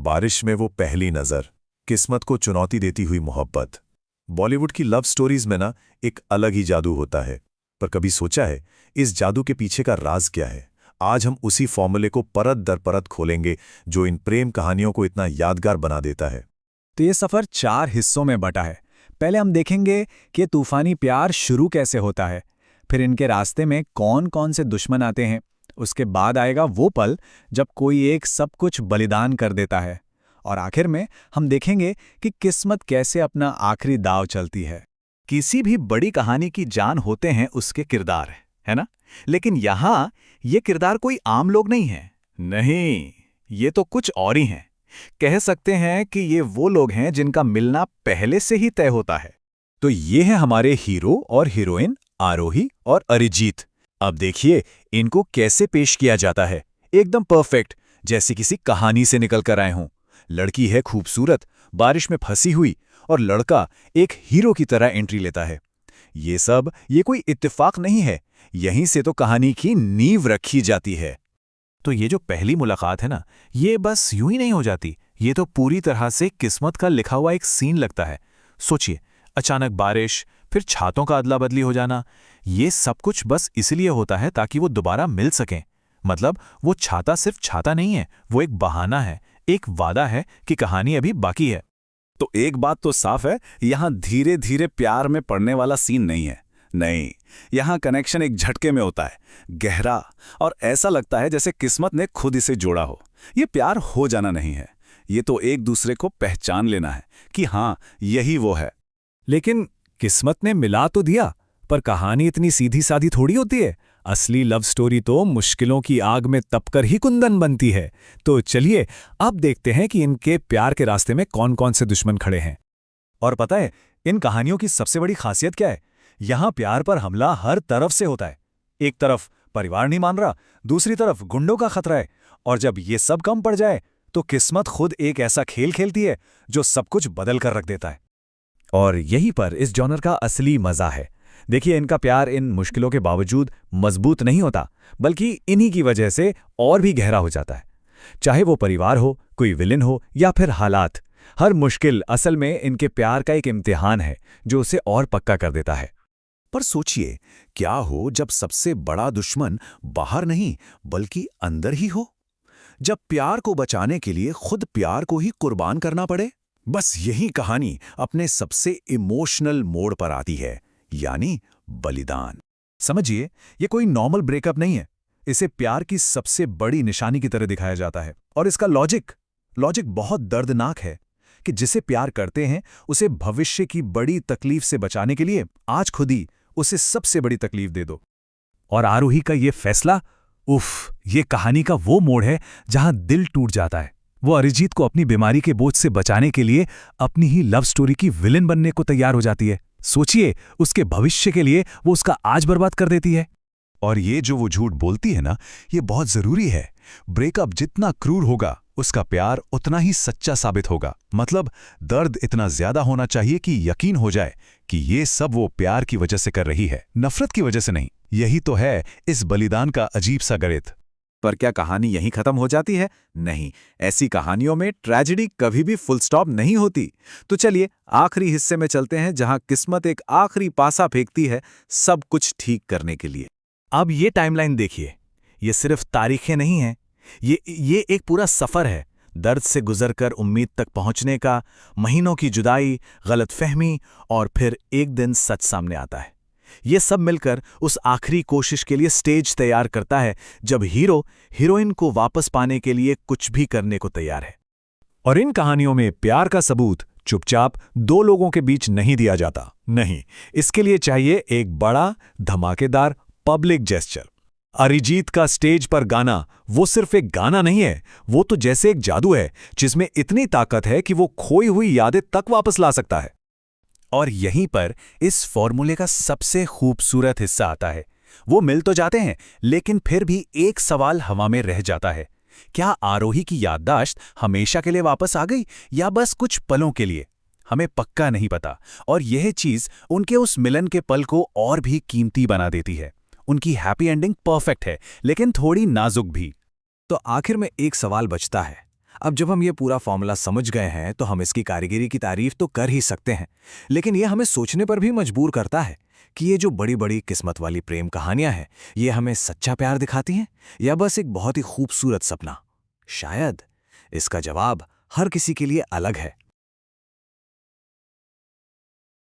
बारिश में वो पहली नज़र, किस्मत को चुनौती देती हुई मोहब्बत। बॉलीवुड की लव स्टोरीज में ना एक अलग ही जादू होता है, पर कभी सोचा है इस जादू के पीछे का राज क्या है? आज हम उसी फॉर्मूले को परत दर परत खोलेंगे जो इन प्रेम कहानियों को इतना यादगार बना देता है। तो ये सफ़र 4 हिस्सों में बटा है। पहले हम देखेंगे कि तूफानी प्यार शुरू कैसे होता है, फिर इनके रास्ते में कौन कौन से दुश्मन आते हैं, उसके बाद आएगा वो पल जब कोई एक सब कुछ बलिदान कर देता है, और आखिर में हम देखेंगे कि किस्मत कैसे अपना आखिरी दांव चलती है। किसी भी बड़ी कहानी की जान होते हैं उसके किरदार, है ना? लेकिन यहाँ ये किरदार कोई आम लोग नहीं हैं। नहीं, ये तो कुछ और ही हैं। कह सकते हैं कि ये वो लोग हैं जिनका मिलना पहले से ही तय होता है। तो ये है हमारे हीरो और हीरोइन आरोही और अरिजीत। अब देखिए इनको कैसे पेश किया जाता है, एकदम परफेक्ट, जैसे किसी कहानी से निकल कर आए हों। लड़की है खूबसूरत, बारिश में फंसी हुई, और लड़का एक हीरो की तरह एंट्री लेता है। ये कोई इत्तेफाक नहीं है, यहीं से तो कहानी की नींव रखी जाती है। तो ये जो पहली मुलाकात है ना, ये बस यूं ही नहीं हो जाती, ये तो पूरी तरह से किस्मत का लिखा हुआ एक सीन लगता है। सोचिए, अचानक बारिश, फिर छातों का अदला बदली हो जाना, ये सब कुछ बस इसलिए होता है ताकि वो दोबारा मिल सकें। मतलब वो छाता सिर्फ छाता नहीं है, वो एक बहाना है, एक वादा है कि कहानी अभी बाकी है। तो एक बात तो साफ है, यहाँ धीरे धीरे प्यार में पड़ने वाला सीन नहीं है। नहीं, यहाँ कनेक्शन एक झटके में होता है, गहरा, और ऐसा लगता है जैसे किस्मत ने खुद इसे जोड़ा हो। ये प्यार हो जाना नहीं है, ये तो एक दूसरे को पहचान लेना है कि हाँ, यही वो है। लेकिन किस्मत ने मिला तो दिया, पर कहानी इतनी सीधी साधी थोड़ी होती है। असली लव स्टोरी तो मुश्किलों की आग में तपकर ही कुंदन बनती है। तो चलिए अब देखते हैं कि इनके प्यार के रास्ते में कौन कौन से दुश्मन खड़े हैं। और पता है इन कहानियों की सबसे बड़ी खासियत क्या है? यहाँ प्यार पर हमला हर तरफ से होता है। एक तरफ परिवार नहीं मान रहा, दूसरी तरफ गुंडों का खतरा है, और जब ये सब कम पड़ जाए तो किस्मत खुद एक ऐसा खेल खेलती है जो सब कुछ बदल कर रख देता है। और यहीं पर इस जॉनर का असली मजा है। देखिए इनका प्यार इन मुश्किलों के बावजूद मजबूत नहीं होता, बल्कि इन्हीं की वजह से और भी गहरा हो जाता है। चाहे वो परिवार हो, कोई विलेन हो, या फिर हालात, हर मुश्किल असल में इनके प्यार का एक इम्तिहान है जो उसे और पक्का कर देता है। पर सोचिए, क्या हो जब सबसे बड़ा दुश्मन बाहर नहीं बल्कि अंदर ही हो? जब प्यार को बचाने के लिए खुद प्यार को ही कुर्बान करना पड़े। बस यही कहानी अपने सबसे इमोशनल मोड़ पर आती है, यानी बलिदान। समझिए, ये कोई नॉर्मल ब्रेकअप नहीं है, इसे प्यार की सबसे बड़ी निशानी की तरह दिखाया जाता है। और इसका लॉजिक बहुत दर्दनाक है कि जिसे प्यार करते हैं उसे भविष्य की बड़ी तकलीफ से बचाने के लिए आज खुद ही उसे सबसे बड़ी तकलीफ दे दो। और आरोही का ये फैसला, ये कहानी का वो मोड़ है जहां दिल टूट जाता है। वो अरिजीत को अपनी बीमारी के बोझ से बचाने के लिए अपनी ही लव स्टोरी की विलेन बनने को तैयार हो जाती है। सोचिए, उसके भविष्य के लिए वो उसका आज बर्बाद कर देती है। और ये जो वो झूठ बोलती है ना, ये बहुत जरूरी है। ब्रेकअप जितना क्रूर होगा, उसका प्यार उतना ही सच्चा साबित होगा। मतलब दर्द इतना ज्यादा होना चाहिए कि यकीन हो जाए कि ये सब वो प्यार की वजह से कर रही है, नफरत की वजह से नहीं। यही तो है इस बलिदान का अजीब सा गणित। पर क्या कहानी यहीं खत्म हो जाती है? नहीं, ऐसी कहानियों में ट्रेजेडी कभी भी फुल स्टॉप नहीं होती। तो चलिए आखिरी हिस्से में चलते हैं, जहां किस्मत एक आखिरी पासा फेंकती है सब कुछ ठीक करने के लिए। अब ये टाइमलाइन देखिए, ये सिर्फ तारीखें नहीं हैं, ये एक पूरा सफर है। दर्द से गुजरकर उम्मीद तक पहुंचने का, महीनों की जुदाई, गलतफहमी, और फिर एक दिन सच सामने आता है। ये सब मिलकर उस आखिरी कोशिश के लिए स्टेज तैयार करता है जब हीरो हीरोइन को वापस पाने के लिए कुछ भी करने को तैयार है। और इन कहानियों में प्यार का सबूत चुपचाप दो लोगों के बीच नहीं दिया जाता। नहीं, इसके लिए चाहिए एक बड़ा धमाकेदार पब्लिक जेस्चर। अरिजीत का स्टेज पर गाना वो सिर्फ एक गाना नहीं है, वो तो जैसे एक जादू है जिसमें इतनी ताकत है कि वो खोई हुई यादें तक वापस ला सकता है। और यहीं पर इस फॉर्मूले का सबसे खूबसूरत हिस्सा आता है। वो मिल तो जाते हैं, लेकिन फिर भी एक सवाल हवा में रह जाता है। क्या आरोही की याददाश्त हमेशा के लिए वापस आ गई, या बस कुछ पलों के लिए? हमें पक्का नहीं पता, और यह चीज उनके उस मिलन के पल को और भी कीमती बना देती है। उनकी हैप्पी एंडिंग परफेक्ट है, लेकिन थोड़ी नाजुक भी। तो आखिर में एक सवाल बचता है, अब जब हम ये पूरा फॉर्मूला समझ गए हैं तो हम इसकी कारीगरी की तारीफ तो कर ही सकते हैं, लेकिन ये हमें सोचने पर भी मजबूर करता है कि ये जो बड़ी बड़ी किस्मत वाली प्रेम कहानियां हैं, ये हमें सच्चा प्यार दिखाती हैं या बस एक बहुत ही खूबसूरत सपना। शायद इसका जवाब हर किसी के लिए अलग है।